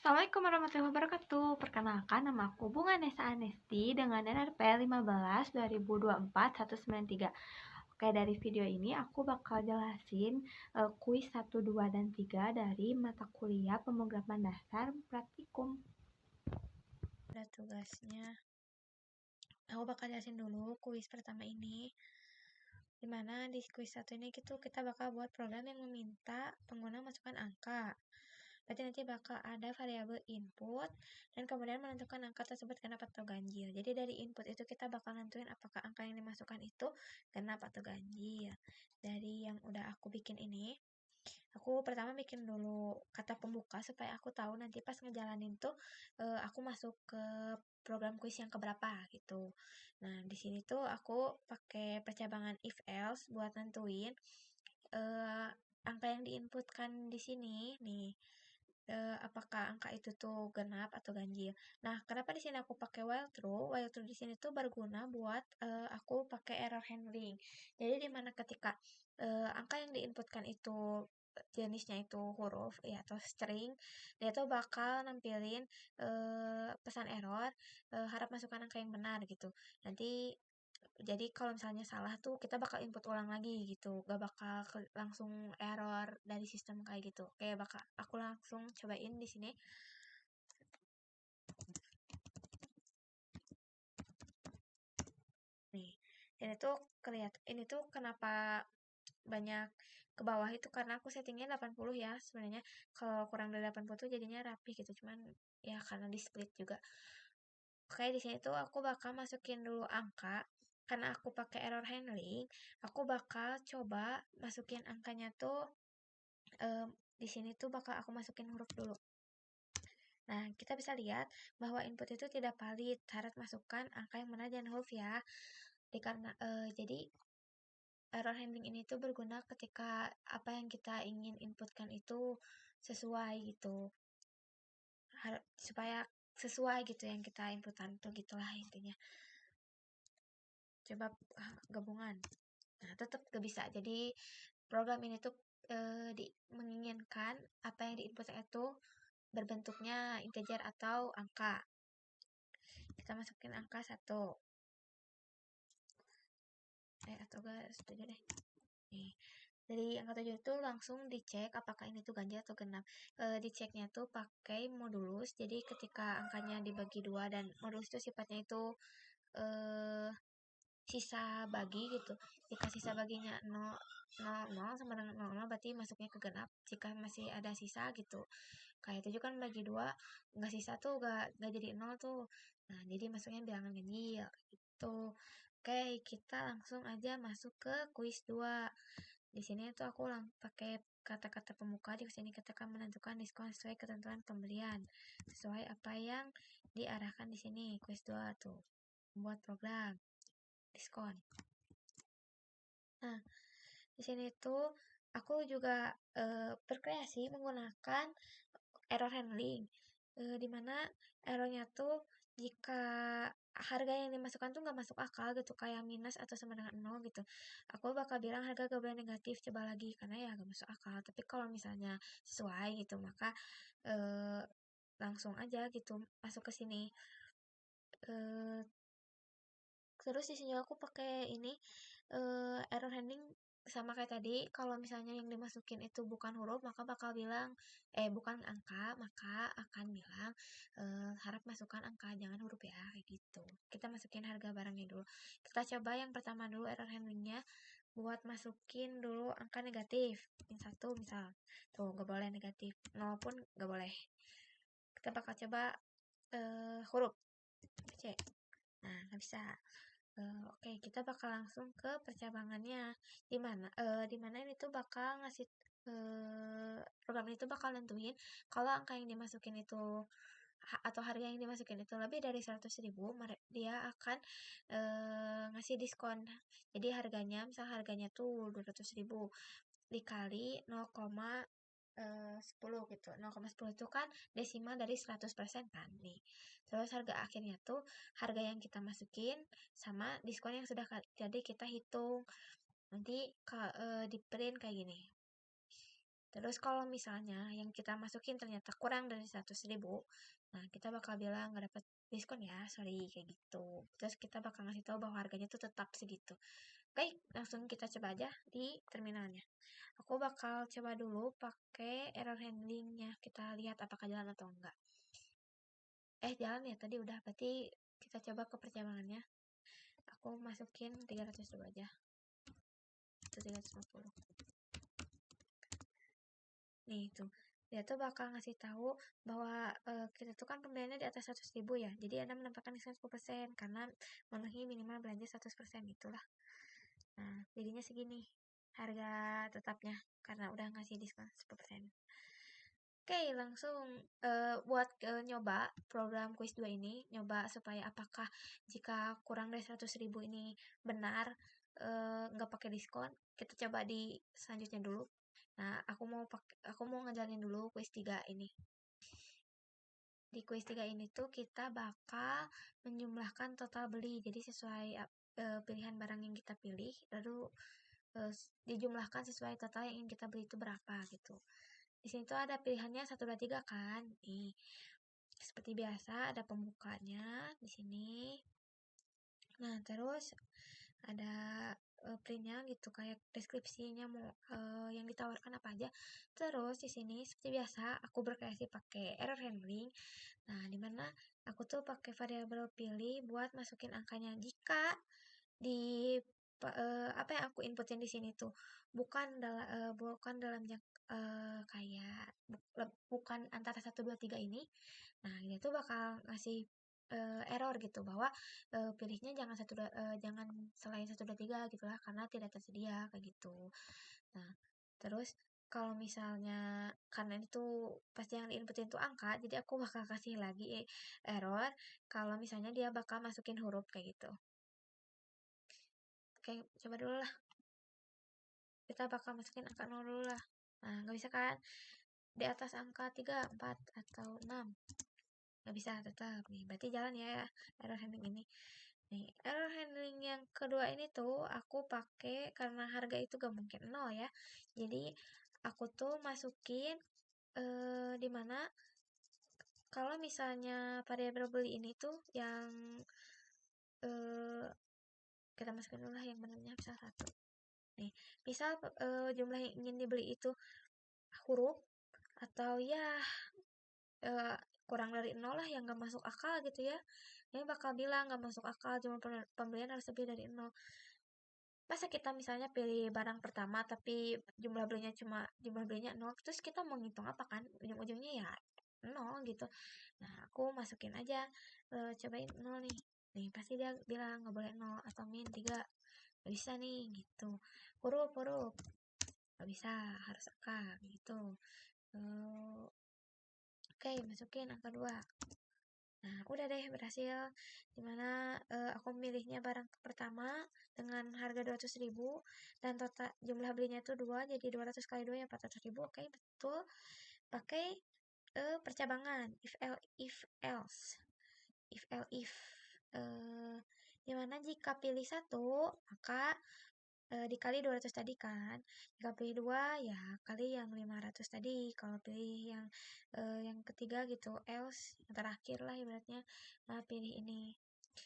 Assalamualaikum warahmatullahi wabarakatuh. Perkenalkan, nama aku Bunga Nesa Anesti dengan NRP 15 2024 193. Oke, dari video ini aku bakal jelasin kuis 1, 2, dan 3 dari mata kuliah pemrograman dasar praktikum. Ada tugasnya. Aku bakal jelasin dulu kuis pertama ini. Dimana di kuis 1 ini kita bakal buat program yang meminta pengguna masukkan angka. Berarti nanti bakal ada variabel input dan kemudian menentukan angka tersebut genap atau ganjil. Jadi dari input itu kita bakal nentuin apakah angka yang dimasukkan itu genap atau ganjil. Dari yang udah aku bikin ini, aku pertama bikin dulu kata pembuka supaya aku tahu nanti pas ngejalanin tuh aku masuk ke program kuis yang keberapa gitu. Nah, di sini tuh aku pakai percabangan if else buat nentuin eh, angka yang diinputkan di sini nih, apakah angka itu tuh genap atau ganjil. Nah, kenapa di sini aku pakai while true? While true di sini tuh berguna buat aku pakai error handling. Jadi dimana ketika angka yang diinputkan itu jenisnya itu huruf ya atau string, dia tuh bakal nampilin pesan error, harap masukkan angka yang benar gitu. Nanti jadi kalau misalnya salah tuh kita bakal input ulang lagi gitu, gak bakal langsung error dari sistem kayak gitu. Oke, bakal aku langsung cobain di sini. Nih, ini tuh kenapa banyak ke bawah itu karena aku settingnya 80 ya sebenarnya. Kalau kurang dari 80 tuh jadinya rapi gitu, cuman ya karena di split juga. Oke, di sini tuh aku bakal masukin dulu angka. Karena aku pakai error handling, aku bakal coba masukin angkanya tuh di sini tuh bakal aku masukin huruf dulu. Nah, kita bisa lihat bahwa input itu tidak valid. Syarat masukkan angka yang benar dan huruf ya. Jadi error handling ini tuh berguna ketika apa yang kita ingin inputkan itu sesuai gitu. Supaya sesuai gitu yang kita inputan tuh gitulah intinya. Coba gabungan. Nah, tetap gak bisa. Jadi program ini tuh menginginkan apa yang diinput itu berbentuknya integer atau angka. Kita masukin angka 1. Atau gak setuju deh. Nih, dari angka 7 itu langsung dicek apakah ini tuh ganjil atau genap. Diceknya tuh pakai modulus. Jadi ketika angkanya dibagi 2 dan modulus itu sifatnya itu eh sisa bagi gitu. Jika sisa baginya 0, 0, 0 sama dengan 0, 0 berarti masuknya ke genap. Jika masih ada sisa gitu. Kayak 7 kan bagi 2, nggak sisa tuh nggak jadi 0 tuh. Nah, jadi masuknya bilangan ganjil gitu. Oke, kita langsung aja masuk ke kuis 2. Di sini tuh aku pakai kata-kata pembuka. Di sini kita akan menentukan diskon sesuai ketentuan pembelian. Sesuai apa yang diarahkan di sini. Kuis 2 tuh. Membuat program diskon. Nah, di sini tuh aku juga berkreasi menggunakan error handling. Dimana errornya tuh jika harga yang dimasukkan tuh nggak masuk akal gitu, kayak minus atau sama dengan 0 gitu. Aku bakal bilang harga gak boleh negatif, coba lagi, karena ya gak masuk akal. Tapi kalau misalnya sesuai gitu, maka eh, langsung aja gitu masuk ke sini. Eh, Terus di sini aku pakai ini error handling sama kayak tadi. Kalau misalnya yang dimasukin itu bukan huruf, maka bakal bilang bukan angka, maka akan bilang harap masukkan angka, jangan huruf ya, kayak gitu. Kita masukin harga barangnya dulu. Kita coba yang pertama dulu error handlingnya buat masukin dulu angka negatif. Yang satu misal, tuh gak boleh negatif, 0 pun gak boleh. Kita bakal coba huruf C. Nah, nggak bisa. Oke, kita bakal langsung ke percabangannya. Di mana ini tuh bakal ngasih program ini tuh bakal nentuin kalau angka yang dimasukin itu atau harga yang dimasukin itu lebih dari 100.000, dia akan ngasih diskon. Jadi harganya tuh 200.000 dikali 0,10 gitu. 0,10 itu kan desimal dari 100% kan nih. Terus harga akhirnya tuh harga yang kita masukin sama diskon yang sudah jadi kita hitung. Nanti di print kayak gini. Terus kalau misalnya yang kita masukin ternyata kurang dari 100.000, nah kita bakal bilang nggak dapat diskon ya, sorry, kayak gitu. Terus kita bakal ngasih tahu bahwa harganya tuh tetap segitu. Oke, langsung kita coba aja di terminalnya. Aku bakal coba dulu pakai error handlingnya, kita lihat apakah jalan atau enggak. Jalan ya tadi udah, berarti kita coba ke perjalanannya. Aku masukin 300 dulu aja. Itu 350. Nih itu. Dia tuh bakal ngasih tahu bahwa kita tuh kan pembeliannya di atas 100.000 ya. Jadi Anda mendapatkan diskon 10% karena memenuhi minimal belanja 100%, itulah. Nah, jadinya segini harga tetapnya karena udah ngasih diskon 10%. Oke, langsung buat nyoba program Quiz 2 ini, nyoba supaya apakah jika kurang dari 100.000 ini benar nggak pakai diskon. Kita coba di selanjutnya dulu. Nah, aku mau ngejalanin dulu Quiz 3 ini. Di Quiz 3 ini tuh kita bakal menjumlahkan total beli. Jadi sesuai pilihan barang yang kita pilih, lalu dijumlahkan sesuai total yang ingin kita beli itu berapa gitu. Di sini tuh ada pilihannya 1, 2, 3 kan. Nih, seperti biasa ada pembukanya di sini. Nah, terus ada printnya gitu, kayak deskripsinya mau yang ditawarkan apa aja. Terus di sini seperti biasa aku berkreasi pakai error handling. Nah, dimana aku tuh pakai variabel pilih buat masukin angkanya jika di apa yang aku inputin di sini tuh bukan dalam kayak bukan antara 1, 2, 3 ini. Nah, dia tuh bakal ngasih error gitu bahwa pilihnya jangan selain 1, 2, 3 gitu lah karena tidak tersedia kayak gitu. Nah, terus kalau misalnya karena itu pasti yang diinputin tuh angka, jadi aku bakal kasih lagi error kalau misalnya dia bakal masukin huruf kayak gitu. Oke, coba dulu lah. Kita bakal masukin angka 0 dulu lah. Nah, nggak bisa kan? Di atas angka 3, 4, atau 6. Nggak bisa tetap. Nih, berarti jalan ya error handling ini. Nih, error handling yang kedua ini tuh aku pakai karena harga itu gak mungkin 0 ya. Jadi, aku tuh masukin dimana kalau misalnya variabel beli ini tuh yang kita masukin dulu lah yang benarnya misal 1. Nih, misal jumlah yang ingin dibeli itu huruf atau ya kurang dari 0 lah yang gak masuk akal gitu ya. Ini bakal bilang gak masuk akal, jumlah pembelian harus lebih dari 0. Masa kita misalnya pilih barang pertama tapi jumlah belinya 0, terus kita mau ngitung apa kan? Ujung-ujungnya ya 0 gitu. Nah, aku masukin aja, cobain 0 nih. Nih, pasti dia bilang nggak boleh 0 atau min 3. Nggak bisa nih, gitu. Huruf, nggak bisa, harus angka, gitu. Oke, masukin angka 2. Nah, udah deh berhasil. Dimana aku milihnya barang pertama dengan harga 200.000 dan total jumlah belinya itu 2, jadi 200 kali 2 ya 400.000. Oke, betul. Pakai percabangan if else. Dimana jika pilih 1 maka dikali 200 tadi kan. Jika pilih 2 ya kali yang 500 tadi. Kalau pilih yang ketiga gitu, else yang terakhir lah ibaratnya, pilih ini.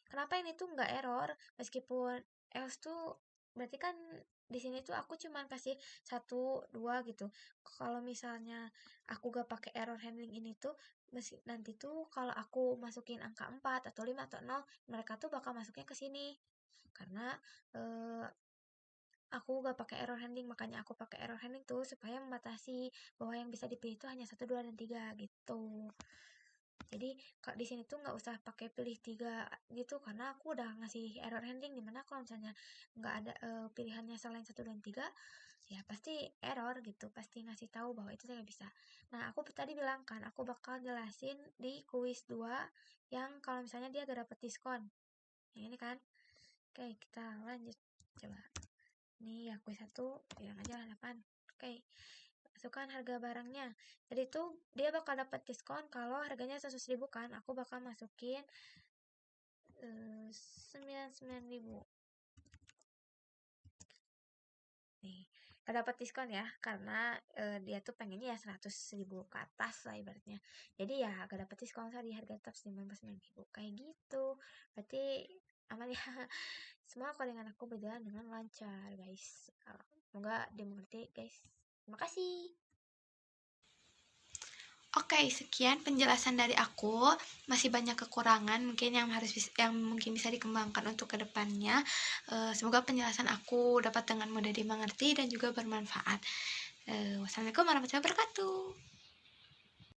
Kenapa ini tuh nggak error meskipun else tuh berarti kan di sini tuh aku cuman kasih 1, 2 gitu. Kalau misalnya aku gak pakai error handling ini tuh nanti tuh kalau aku masukin angka 4 atau 5 atau 0, mereka tuh bakal masuknya ke sini. Karena aku gak pakai error handling, makanya aku pakai error handling tuh supaya membatasi bahwa yang bisa dipilih itu hanya 1, 2, dan 3 gitu. Jadi kalau di sini tuh nggak usah pakai pilih 3 gitu karena aku udah ngasih error handling, dimana kalau misalnya nggak ada pilihannya selain 1 dan 3 ya pasti error gitu, pasti ngasih tahu bahwa itu tidak bisa. Nah, aku tadi bilang kan aku bakal jelasin di kuis 2 yang kalau misalnya dia gak dapet diskon. Yang ini kan. Oke, kita lanjut coba. Nih ya kuis 1 bilang aja 8. Oke, masukkan harga barangnya. Jadi tuh dia bakal dapat diskon kalau harganya 100.000 kan. Aku bakal masukin 99.000. Nih, dapat diskon ya, karena dia tuh pengennya ya 100.000 ke atas lah ibaratnya. Jadi ya gak dapat diskon di harga tetap 99.000 kayak gitu. Berarti aman ya. Semua codingan aku berjalan dengan lancar, guys. Semoga dimengerti, guys. Terima kasih. Oke, sekian penjelasan dari aku. Masih banyak kekurangan mungkin yang mungkin bisa dikembangkan untuk kedepannya. Semoga penjelasan aku dapat dengan mudah dimengerti dan juga bermanfaat. Wassalamualaikum warahmatullahi wabarakatuh.